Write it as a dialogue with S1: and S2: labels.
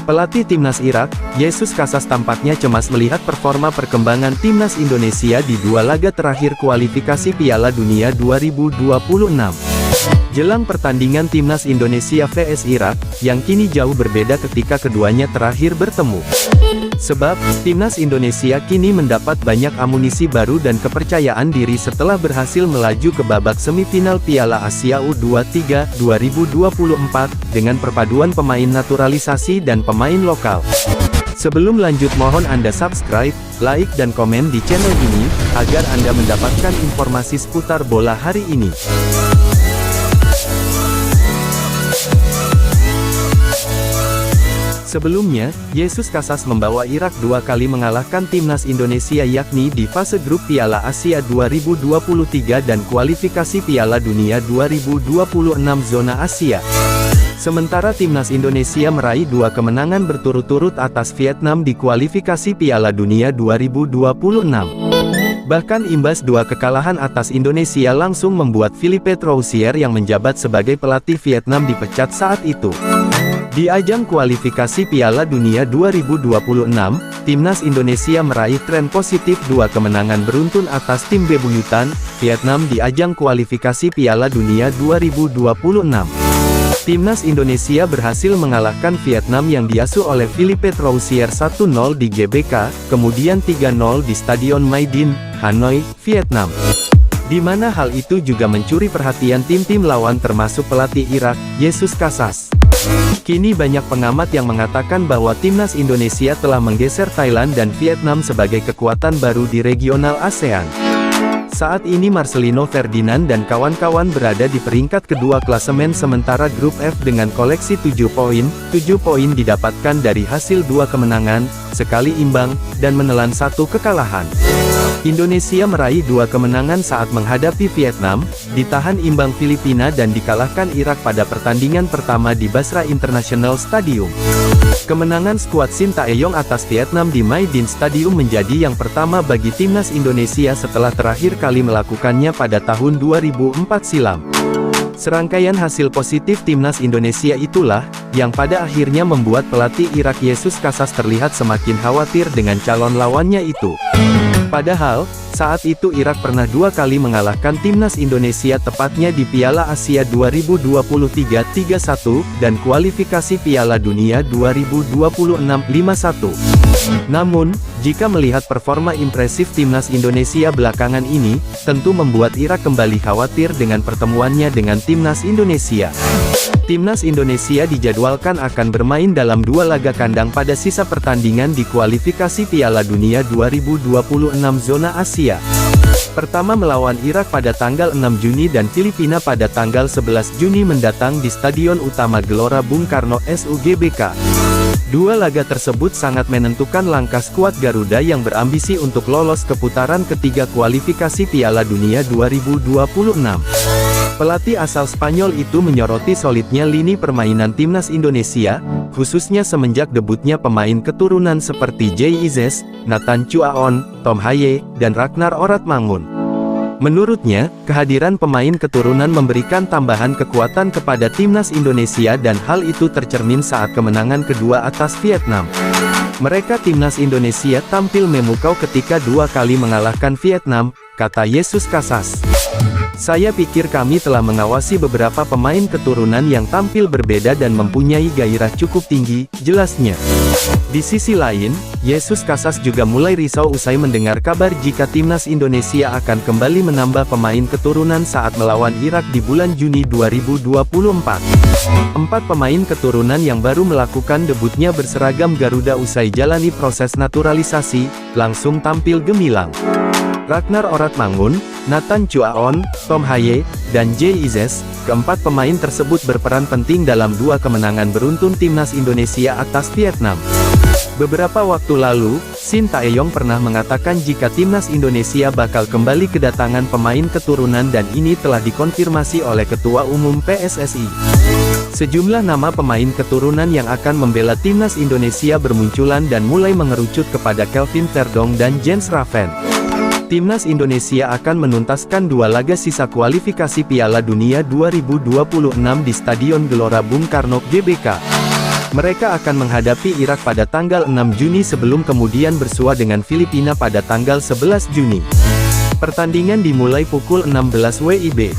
S1: Pelatih Timnas Irak, Jesus Casas tampaknya cemas melihat performa perkembangan Timnas Indonesia di dua laga terakhir kualifikasi Piala Dunia 2026. Jelang pertandingan Timnas Indonesia vs Irak, yang kini jauh berbeda ketika keduanya terakhir bertemu. Sebab, Timnas Indonesia kini mendapat banyak amunisi baru dan kepercayaan diri setelah berhasil melaju ke babak semifinal Piala Asia U23 2024, dengan perpaduan pemain naturalisasi dan pemain lokal. Sebelum lanjut mohon Anda subscribe, like dan komen di channel ini, agar Anda mendapatkan informasi seputar bola hari ini. Sebelumnya, Jesus Casas membawa Irak dua kali mengalahkan Timnas Indonesia yakni di fase grup Piala Asia 2023 dan kualifikasi Piala Dunia 2026 zona Asia. Sementara Timnas Indonesia meraih dua kemenangan berturut-turut atas Vietnam di kualifikasi Piala Dunia 2026. Bahkan imbas dua kekalahan atas Indonesia langsung membuat Philippe Troussier yang menjabat sebagai pelatih Vietnam dipecat saat itu. Di ajang kualifikasi Piala Dunia 2026, Timnas Indonesia meraih tren positif dua kemenangan beruntun atas tim bebuyutan, Vietnam di ajang kualifikasi Piala Dunia 2026. Timnas Indonesia berhasil mengalahkan Vietnam yang diasuh oleh Philippe Troussier 1-0 di GBK, kemudian 3-0 di Stadion Mai Dinh, Hanoi, Vietnam. Di mana hal itu juga mencuri perhatian tim-tim lawan termasuk pelatih Irak, Jesus Casas. Kini banyak pengamat yang mengatakan bahwa Timnas Indonesia telah menggeser Thailand dan Vietnam sebagai kekuatan baru di regional ASEAN. Saat ini Marcelino Ferdinand dan kawan-kawan berada di peringkat kedua klasemen sementara grup F dengan koleksi 7 poin. 7 poin didapatkan dari hasil 2 kemenangan, sekali imbang, dan menelan 1 kekalahan. Indonesia meraih 2 kemenangan saat menghadapi Vietnam, ditahan imbang Filipina dan dikalahkan Irak pada pertandingan pertama di Basra International Stadium. Kemenangan skuad Sintayong atas Vietnam di Mai Dinh Stadium menjadi yang pertama bagi Timnas Indonesia setelah terakhir kali melakukannya pada tahun 2004 silam. Serangkaian hasil positif Timnas Indonesia itulah, yang pada akhirnya membuat pelatih Irak Jesus Casas terlihat semakin khawatir dengan calon lawannya itu. Padahal, saat itu Irak pernah 2 kali mengalahkan Timnas Indonesia tepatnya di Piala Asia 2023 3-1, dan kualifikasi Piala Dunia 2026 5-1. Namun, jika melihat performa impresif Timnas Indonesia belakangan ini, tentu membuat Irak kembali khawatir dengan pertemuannya dengan Timnas Indonesia. Timnas Indonesia dijadwalkan akan bermain dalam 2 laga kandang pada sisa pertandingan di kualifikasi Piala Dunia 2026 zona Asia. Pertama melawan Irak pada tanggal 6 Juni dan Filipina pada tanggal 11 Juni mendatang di Stadion Utama Gelora Bung Karno SUGBK. 2 laga tersebut sangat menentukan langkah skuad Garuda yang berambisi untuk lolos ke putaran ketiga kualifikasi Piala Dunia 2026. Pelatih asal Spanyol itu menyoroti solidnya lini permainan Timnas Indonesia, khususnya semenjak debutnya pemain keturunan seperti Jay Izzes, Nathan Chuaon, Tom Haye, dan Ragnar Oratmangun. Menurutnya, kehadiran pemain keturunan memberikan tambahan kekuatan kepada Timnas Indonesia dan hal itu tercermin saat kemenangan kedua atas Vietnam. Mereka Timnas Indonesia tampil memukau ketika 2 kali mengalahkan Vietnam, kata Jesus Casas. Saya pikir kami telah mengawasi beberapa pemain keturunan yang tampil berbeda dan mempunyai gairah cukup tinggi, jelasnya. Di sisi lain, Jesus Casas juga mulai risau usai mendengar kabar jika Timnas Indonesia akan kembali menambah pemain keturunan saat melawan Irak di bulan Juni 2024. 4 pemain keturunan yang baru melakukan debutnya berseragam Garuda usai jalani proses naturalisasi, langsung tampil gemilang. Ragnar Oratmangun, Nathan Chuaon, Tom Haye, dan Jay Izzes, keempat pemain tersebut berperan penting dalam 2 kemenangan beruntun Timnas Indonesia atas Vietnam. Beberapa waktu lalu, Sintayong pernah mengatakan jika Timnas Indonesia bakal kembali kedatangan pemain keturunan dan ini telah dikonfirmasi oleh Ketua Umum PSSI. Sejumlah nama pemain keturunan yang akan membela Timnas Indonesia bermunculan dan mulai mengerucut kepada Kelvin Verdong dan Jens Raven. Timnas Indonesia akan menuntaskan 2 laga sisa kualifikasi Piala Dunia 2026 di Stadion Gelora Bung Karno, GBK. Mereka akan menghadapi Irak pada tanggal 6 Juni sebelum kemudian bersua dengan Filipina pada tanggal 11 Juni. Pertandingan dimulai pukul 16 WIB.